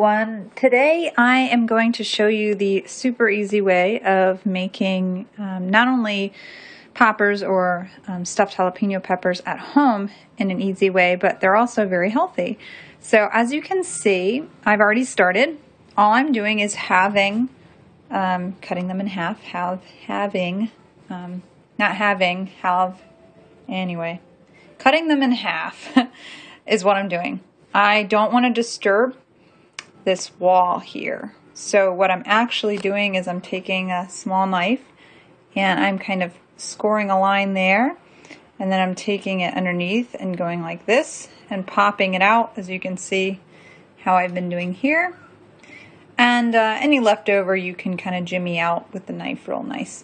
everyone. Today I am going to show you the super easy way of making not only poppers or stuffed jalapeno peppers at home in an easy way, but they're also very healthy. So as you can see, I've already started. All I'm doing is cutting them in half, cutting them in half is what I'm doing. I don't want to disturb this wall here. So what I'm actually doing is I'm taking a small knife and I'm kind of scoring a line there, and then I'm taking it underneath and going like this and popping it out, as you can see how I've been doing here. And any leftover you can kind of jimmy out with the knife real nice.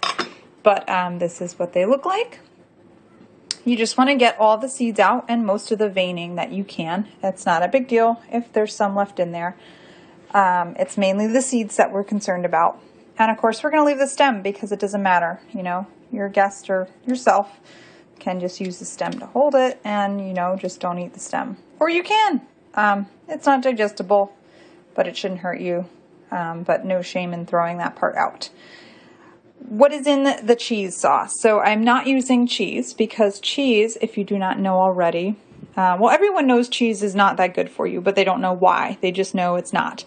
But this is what they look like. You just want to get all the seeds out and most of the veining that you can. It's not a big deal if there's some left in there. It's mainly the seeds that we're concerned about. And of course we're going to leave the stem because it doesn't matter. You know, your guest or yourself can just use the stem to hold it and, you know, just don't eat the stem. Or you can. It's not digestible, but it shouldn't hurt you. But no shame in throwing that part out. What is in the cheese sauce? So I'm not using cheese because cheese, if you do not know already, well, everyone knows cheese is not that good for you, but they don't know why. They just know it's not.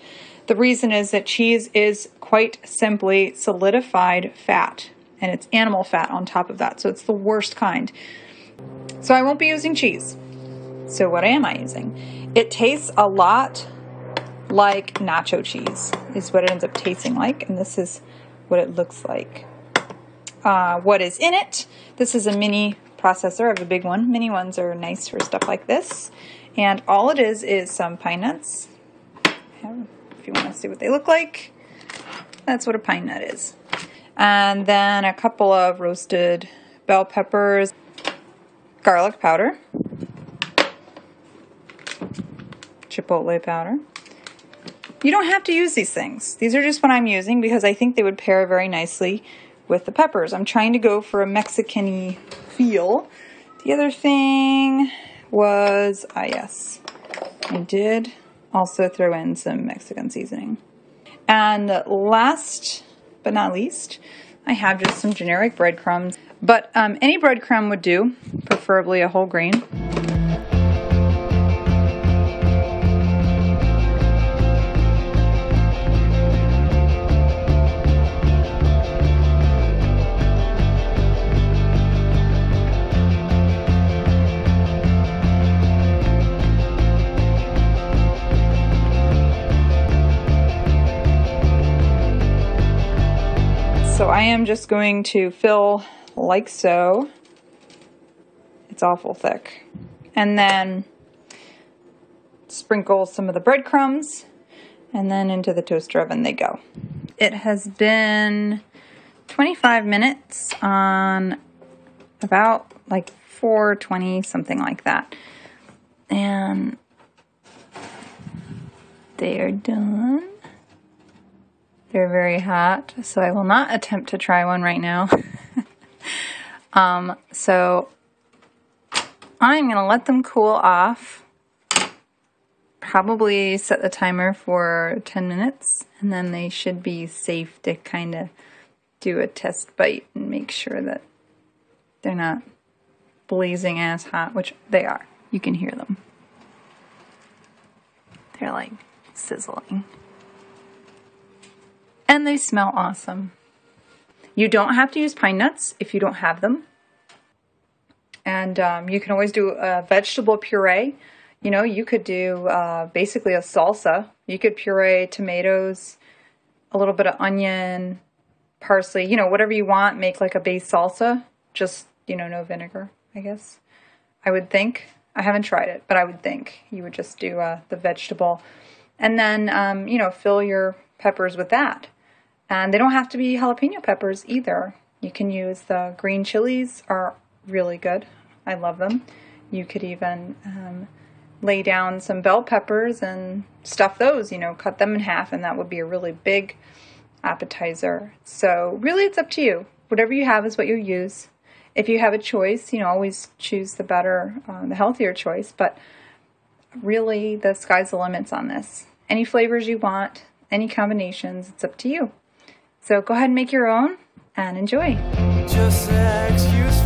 The reason is that cheese is quite simply solidified fat, and it's animal fat on top of that, so it's the worst kind. So I won't be using cheese. So what am I using? It tastes a lot like nacho cheese, is what it ends up tasting like, and this is what it looks like. What is in it? This is a mini processor. I have a big one. Mini ones are nice for stuff like this. And all it is some pine nuts. If you want to see what they look like, that's what a pine nut is. And then a couple of roasted bell peppers, garlic powder, chipotle powder. You don't have to use these things. These are just what I'm using because I think they would pair very nicely with the peppers. I'm trying to go for a Mexican-y feel. The other thing was, yes, I did also throw in some Mexican seasoning. And last but not least, I have just some generic breadcrumbs. But any breadcrumb would do, preferably a whole grain. So I am just going to fill like so. It's awful thick. And then sprinkle some of the breadcrumbs, and then into the toaster oven they go. It has been 25 minutes on about like 420, something like that. And they are done. They're very hot, so I will not attempt to try one right now. So I'm going to let them cool off. Probably set the timer for 10 minutes, and then they should be safe to kind of do a test bite and make sure that they're not blazing ass hot, which they are. You can hear them. They're like sizzling. And they smell awesome. You don't have to use pine nuts if you don't have them. And you can always do a vegetable puree. You know, you could do basically a salsa. You could puree tomatoes, a little bit of onion, parsley, you know, whatever you want. Make like a base salsa. Just, you know, no vinegar, I guess. I would think. I haven't tried it, but I would think you would just do the vegetable. And then, you know, fill your peppers with that. And they don't have to be jalapeno peppers either. You can use the green chilies, are really good. I love them. You could even lay down some bell peppers and stuff those, you know, cut them in half, and that would be a really big appetizer. So really it's up to you. Whatever you have is what you use. If you have a choice, you know, always choose the better, the healthier choice, but really the sky's the limits on this. any flavors you want, any combinations, it's up to you. So go ahead and make your own and enjoy. Just excuse